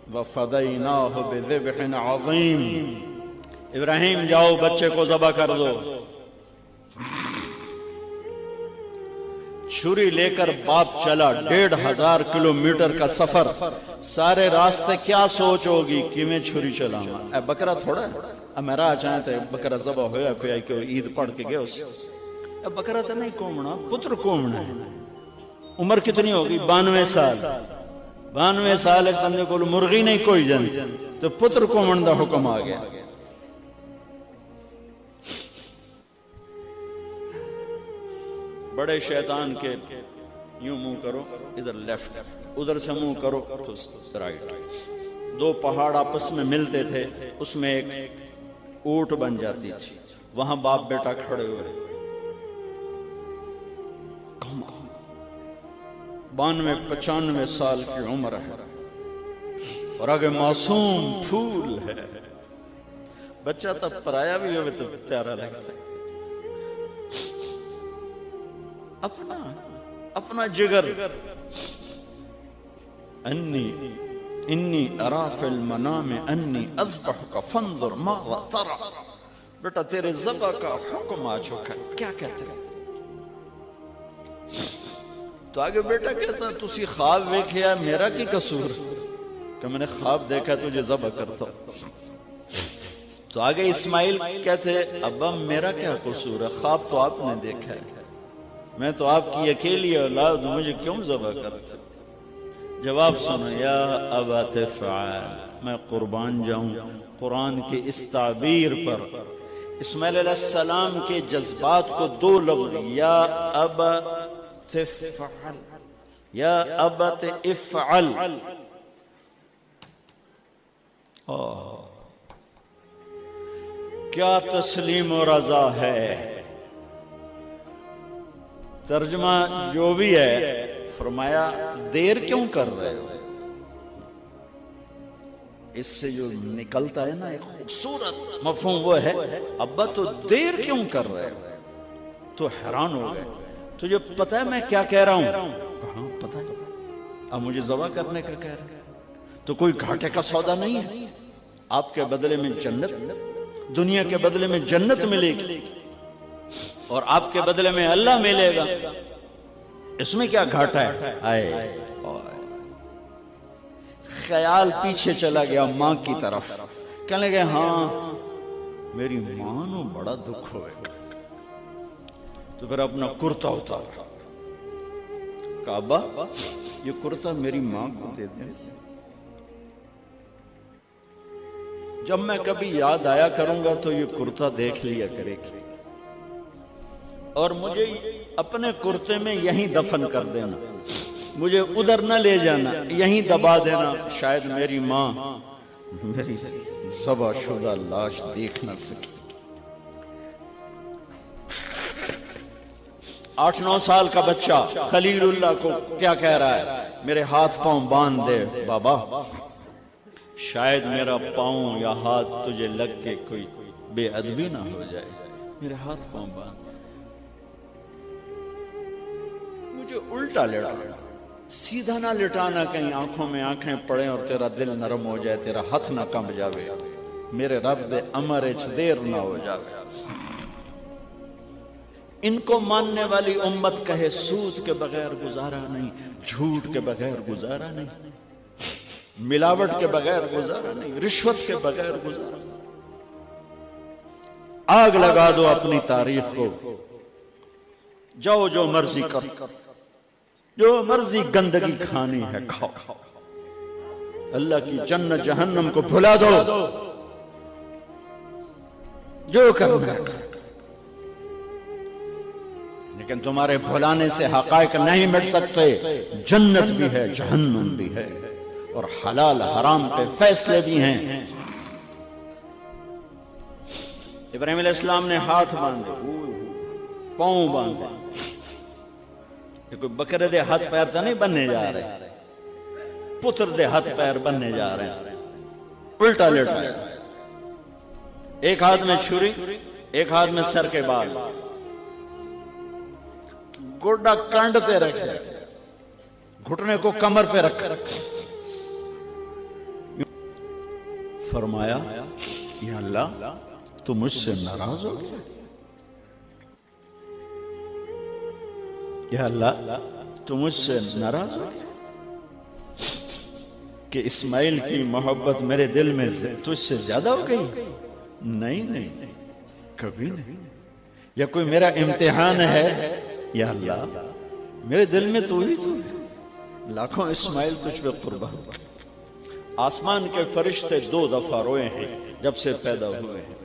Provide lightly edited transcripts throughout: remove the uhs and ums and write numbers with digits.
وَفَدَيْنَاهُ بِذِبْحٍ عَظِيمٍ، ابراہیم جاؤ بچے کو ذبح کر دو۔ چھری لے کر باپ چلا 1500 کلومیٹر کا سفر، سارے راستے کیا سوچ ہوگی کہ میں چھری چلا اے بکرا تھوڑا ہے، اب میرا چاہے تھے بکرا ذبح ہویا پہ آئی کہ عید پڑھ کے گئے اسے، اب بکرا تو نہیں کومنا، پتر کومنا ہے۔ عمر کتنی ہوگی؟ 92 سال۔ 92 سال ایک بندے کو مرغی نہیں کوئی جنت، تو پتر کومن دا حکم آ گیا۔ بڑے شیطان کے یوں منہ کرو ادھر لیفٹ، ادھر سے منہ کرو تو رائٹ۔ 2 پہاڑ آپس میں ملتے تھے، اس میں ایک اونٹ بن جاتی تھی، وہاں باپ بیٹا کھڑے ہوئے، 92-95 سال کی عمر ہے، اور آگے معصوم پھول ہے۔ بچہ تب پرایا بھی ہوئے تو پیارا لگتا ہے، اپنا جگر۔ انی ارا فی المنام انی اذبحک فانظر ماذا ترى، بیٹا تیرے ذبح کا حکم آ چکا ہے، کیا کہتے ہیں؟ تو آگے بیٹا کہتا ہے تسی خواب دیکھیا، میرا کی قصور کہ میں نے خواب دیکھا تجھے ذبح کرتا ہوں۔ تو آگے اسماعیل کہتے ابا میرا کیا قصور ہے، خواب تو آپ نے دیکھا ہے، میں تو آپ کی اکیلی اولاد ہوں، مجھے کیوں ذبح کرتے؟ جواب سنو، یا ابا تفعل، میں قربان جاؤں قرآن کی اس تعبیر پر۔ اسماعیل علیہ السلام کے جذبات کو 2 لفظ، یا ابا تفعل، یا ابا تفعل، کیا تسلیم و رضا ہے۔ ترجمہ جو بھی ہے، فرمایا دیر کیوں کر رہے ہو؟ اس سے جو نکلتا ہے نا ایک خوبصورت مفہوم وہ ہے، ابا تو دیر کیوں کر رہے ہو؟ تو حیران ہو گئے، تجھے پتہ ہے میں کیا کہہ رہا ہوں؟ ہاں پتہ ہے، اب مجھے ذبح کرنے کا کہہ رہا ہے، تو کوئی گھاٹے کا سودا نہیں ہے، آپ کے بدلے میں جنت، دنیا کے بدلے میں جنت ملے گی، اور آپ کے بدلے میں اللہ ملے گا، اس میں کیا گھاٹا ہے؟ آئے خیال پیچھے چلا گیا ماں کی طرف، کہنے لگے ہاں میری ماں نو بڑا دکھ ہوئے گا، تو پھر اپنا کرتا اتارا، کعبہ یہ کرتا میری ماں کو دے دیں، جب میں کبھی یاد آیا کروں گا تو یہ کرتا دیکھ لیا کرے گی، اور مجھے اپنے کرتے میں یہیں دفن کر دینا، مجھے ادھر نہ لے جانا، یہیں دبا دینا، شاید میری ماں میری ذبح شدہ لاش دیکھ نہ سکی۔ 8-9 سال کا بچہ خلیل اللہ کو کیا کہہ رہا ہے؟ میرے ہاتھ پاؤں باندھ دے بابا، شاید میرا پاؤں یا ہاتھ تجھے لگ کے کوئی بے ادبی نہ ہو جائے، میرے ہاتھ پاؤں باندھ، مجھے الٹا لٹانا، سیدھا نہ لٹانا، کہیں آنکھوں میں آنکھیں پڑیں اور تیرا دل نرم ہو جائے، تیرا ہاتھ نہ کمب جاوے، میرے رب دے امر اچ دیر نہ ہو جاوے۔ ان کو ماننے والی امت کہے سود کے بغیر گزارا نہیں، جھوٹ کے بغیر گزارا نہیں، ملاوٹ کے بغیر گزارا نہیں، رشوت کے بغیر گزارا نہیں۔ آگ لگا دو اپنی تاریخ کو، جاؤ جو مرضی کر، جو مرضی گندگی کھانی ہے کھاؤ، اللہ کی جنت جہنم کو بھلا دو، جو کرنا ہے، لیکن تمہارے بھلانے سے حقائق نہیں مٹ سکتے، جنت بھی ہے جہنم بھی ہے، اور حلال حرام کے فیصلے بھی ہیں۔ ابراہیم علیہ السلام نے ہاتھ باندھے، پاؤں باندھے، یہ کوئی بکرے دے ہاتھ پیر تو نہیں بننے جا رہے، پتر دے ہاتھ پیر بننے جا رہے ہیں، الٹا لٹا، ایک ہاتھ میں چھری، ایک ہاتھ میں سر کے بال، گوڈا کانڈ پہ رکھے، گھٹنے کو کمر پہ رکھ، فرمایا یا اللہ تو مجھ سے ناراض ہو گیا؟ یا اللہ تو مجھ سے ناراض ہو گیا کہ اسماعیل کی محبت میرے دل میں تجھ سے زیادہ ہو گئی؟ نہیں نہیں، کبھی نہیں۔ یا کوئی میرا امتحان ہے؟ یا اللہ میرے دل میں تو ہی تو ہے، لاکھوں اسماعیل تجھ پہ قربان۔ آسمان کے فرشتے 2 دفعہ روئے ہیں جب سے پیدا ہوئے ہیں۔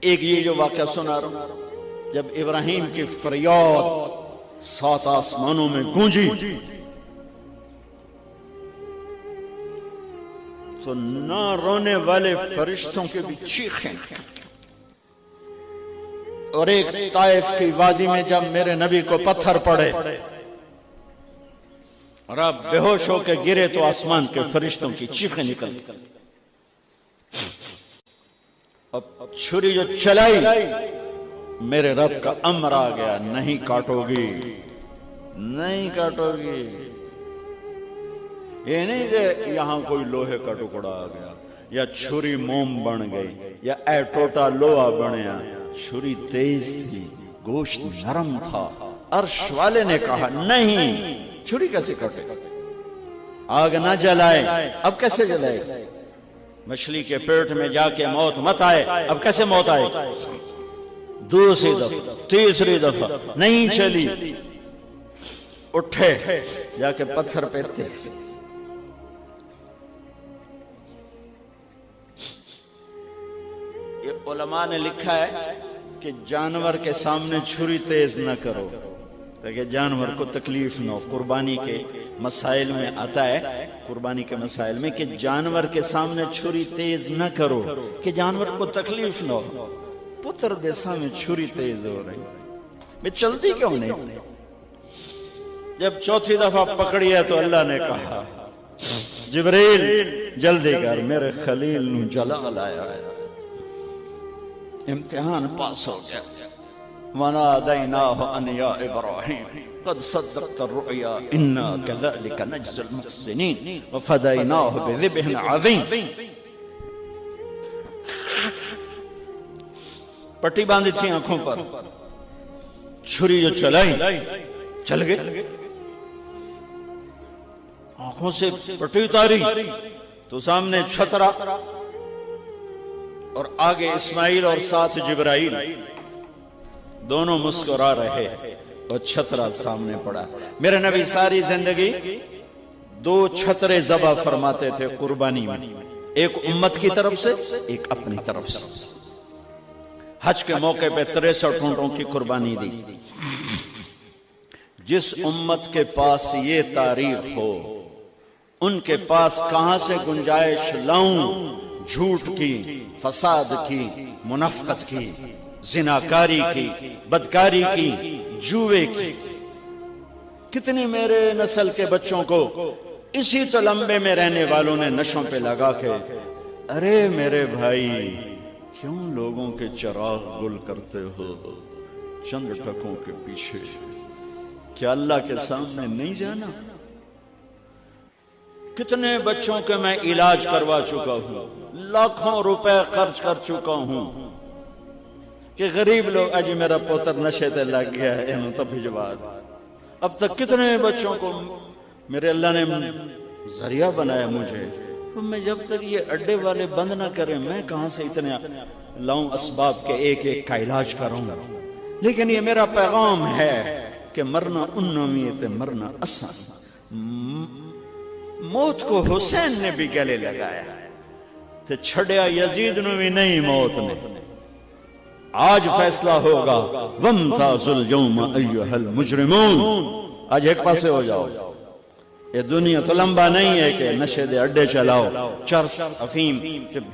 ایک یہ جو واقعہ سنا رہا ہوں، جب ابراہیم کی فریاد 7 آسمانوں میں گونجی تو نہ رونے والے فرشتوں کے بھی چیخیں، اور ایک طائف کی وادی میں جب میرے نبی کو پتھر پڑے اور آپ بے ہوش ہو کے گرے تو آسمان کے فرشتوں کی چیخیں نکل گئی۔ اب چھری جو چلائی میرے رب کا امر آ گیا، نہیں کاٹو گی، نہیں کاٹو گی۔ یہ نہیں کہ یہاں کوئی لوہے کا ٹکڑا آ گیا یا چھری موم بن گئی یا اے ٹوٹا لوہا بنیا۔ چھری تیز تھی، گوشت نرم تھا۔ عرش والے نے کہا نہیں، چھری کیسے کٹے؟ آگ نہ جلائے، اب کیسے جلائے؟ مچھلی کے پیٹ میں جا کے موت مت آئے، اب کیسے موت آئے؟ دوسری دفعہ، تیسری دفعہ نہیں چلی، اٹھے جا کے پتھر پہ تیز۔ یہ علماء نے لکھا ہے کہ جانور کے سامنے چھری تیز نہ کرو تاکہ جانور کو تکلیف نہ ہو۔ قربانی کے مسائل میں آتا ہے، قربانی کے مسائل میں، کہ جانور کے سامنے چھری تیز نہ کرو کہ جانور کو تکلیف نہ ہو۔ پتر دیسا میں چھری تیز ہو رہی، میں چلتی کیوں نہیں؟ جب چوتھی دفعہ پکڑی ہے تو اللہ نے کہا جبریل جلدی کر، میرے خلیل نو جلا لایا ہے۔ امتحان پاس ہو گیا۔ وَنَادَيْنَاهُ أَنْ يَا إِبْرَاهِيمُ قَدْ صَدَّقْتَ الرُّؤْيَا إِنَّا كَذَلِكَ نَجْزِي الْمُحْسِنِينَ وَفَدَيْنَاهُ بِذِبْحٍ عَظِيمٍ۔ پٹی باندھی تھی آنکھوں پر، چھری جو چلائی چل گئے، آنکھوں سے پٹی اتاری تو سامنے چھترا اور آگے اسماعیل اور ساتھ جبرائیل، دونوں مسکرا رہے اور چھترا سامنے پڑا۔ میرے نبی ساری زندگی 2 چھترے ذبح فرماتے تھے قربانی میں، ایک امت کی طرف سے، ایک اپنی طرف سے۔ حج کے موقع پہ 63 اونٹوں کی قربانی دی۔ جس امت کے پاس یہ تاریخ ہو، ان کے پاس کہاں سے گنجائش لاؤں جھوٹ کی، فساد کی، منافقت کی، زناکاری کی، بدکاری کی، جوے کی؟ کتنی میرے نسل کے بچوں کو اسی تلمبے میں رہنے والوں نے نشوں پہ لگا کے، ارے میرے بھائی کیوں لوگوں کے چراغ گل کرتے ہو چند ٹکوں کے پیچھے؟ کیا اللہ کے سامنے نہیں جانا؟ کتنے بچوں کے میں علاج کروا چکا ہوں، لاکھوں روپے خرچ کر چکا ہوں کہ غریب لوگ اجی میرا پوتر نشے تے لگ گیا ہے انہوں تب بھجواد۔ اب تک کتنے بچوں کو میرے اللہ نے ذریعہ بنایا مجھے، تو میں جب تک یہ اڈے والے بند نہ کریں میں کہاں سے اتنے لاؤں اسباب کے ایک ایک کا علاج کروں؟ لیکن یہ میرا پیغام ہے کہ مرنا انمیت مرنا اساس۔ موت کو حسین نے بھی گلے لگایا تو چھڑیا یزید نو بھی نہیں موت نے۔ آج فیصلہ ہوگا وَامْتَازُوا الْيَوْمَ أَيُّهَا الْمُجْرِمُونَ۔ آج ایک پاسے ہو جاؤ، یہ دنیا تو لمبا نہیں ہے کہ نشے دے اڈے چلاؤ، چرس افیم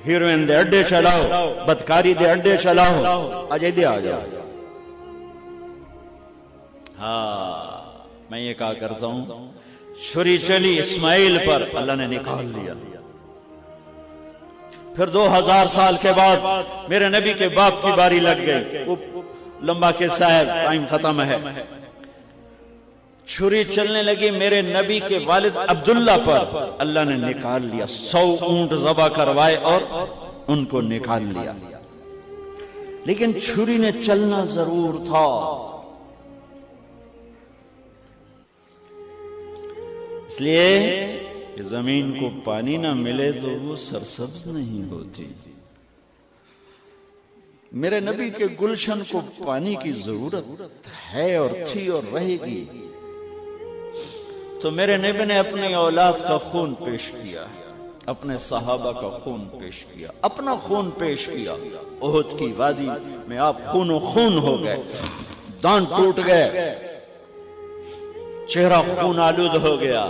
ہیروین دے اڈے چلاؤ، بدکاری دے اڈے چلاؤ، آج ایدے آ جاؤ۔ ہاں میں یہ کہا کرتا ہوں، چھری چلی اسماعیل پر، اللہ نے نکال لیا۔ پھر 2000 سال کے بعد میرے نبی کے باپ کی باری لگ گئی۔ لمبا قصہ ہے، ٹائم ختم ہے۔ چھری چلنے لگی میرے نبی کے والد عبداللہ پر، اللہ نے نکال لیا، 100 اونٹ ذبح کروائے اور ان کو نکال لیا، لیکن چھری نے چلنا ضرور تھا۔ اس لیے کہ زمین کو پانی نہ ملے تو وہ سرسبز نہیں ہوتی۔ میرے نبی کے گلشن کو پانی کی ضرورت ہے اور تھی اور رہے گی، تو میرے نبی نے اپنی اولاد کا خون پیش کیا، اپنے صحابہ کا خون پیش کیا، اپنا خون پیش کیا۔ احد کی وادی میں آپ خون و خون ہو گئے، دانت ٹوٹ گئے، چہرہ خون آلود ہو گیا۔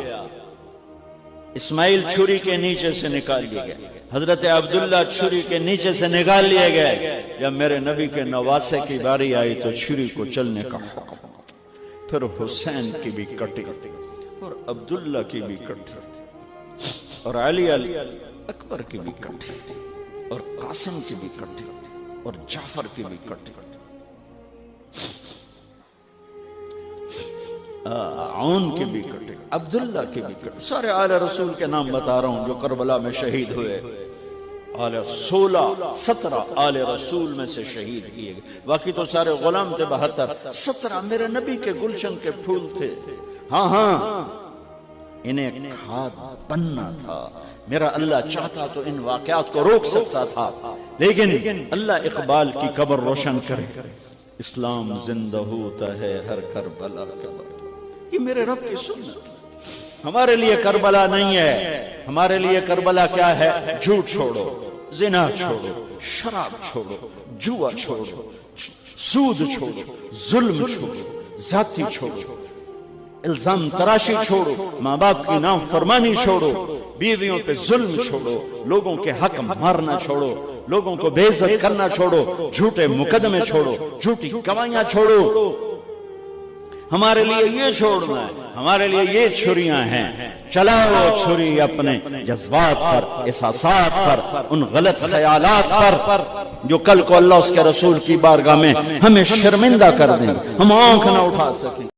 اسماعیل چھری کے نیچے سے نکال لیے گئے، حضرت عبداللہ چھری کے نیچے سے نکال لیے گئے۔ جب میرے نبی کے نواسے کی باری آئی تو چھری کو چلنے کا حکم، پھر حسین کی بھی کٹی اور عبداللہ کی بھی کٹی اور علی اکبر کی بھی کٹی اور قاسم کی بھی کٹی اور جعفر کی بھی کٹی، عون کی بھی کٹی، عبداللہ کی بھی کٹی۔ سارے آل رسول کے نام بتا رہا ہوں جو کربلا میں شہید ہوئے، 17 آل رسول میں سے شہید کیے گئے، باقی تو سارے غلام تھے 72، 17 میرے نبی کے گلشن کے پھول تھے۔ ہاں انہیں کھاد بننا تھا، میرا اللہ چاہتا تو ان واقعات کو روک سکتا تھا، لیکن اللہ اقبال کی قبر روشن کرے، اسلام زندہ ہوتا ہے ہر کربلا کے بعد۔ یہ میرے رب کی سنت، ہمارے لیے کربلا نہیں ہے، ہمارے لیے کربلا کیا ہے؟ جھوٹ چھوڑو، زنا چھوڑو، شراب چھوڑو، جوا چھوڑو، سود چھوڑو، ظلم چھوڑو، ذاتی چھوڑو، الزام تراشی چھوڑو، ماں باپ کی نافرمانی چھوڑو، بیویوں پہ ظلم چھوڑو، لوگوں کے حق مارنا چھوڑو، لوگوں کو بے عزت کرنا چھوڑو، جھوٹے مقدمے چھوڑو، جھوٹی گواہیاں چھوڑو۔ ہمارے لیے یہ چھوڑنا ہے، ہمارے لیے یہ چھریاں ہیں۔ چلاؤ چھری اپنے جذبات پر، احساسات پر، ان غلط خیالات پر جو کل کو اللہ اس کے رسول کی بارگاہ میں ہمیں شرمندہ کر دیں، ہم آنکھ نہ اٹھا سکیں۔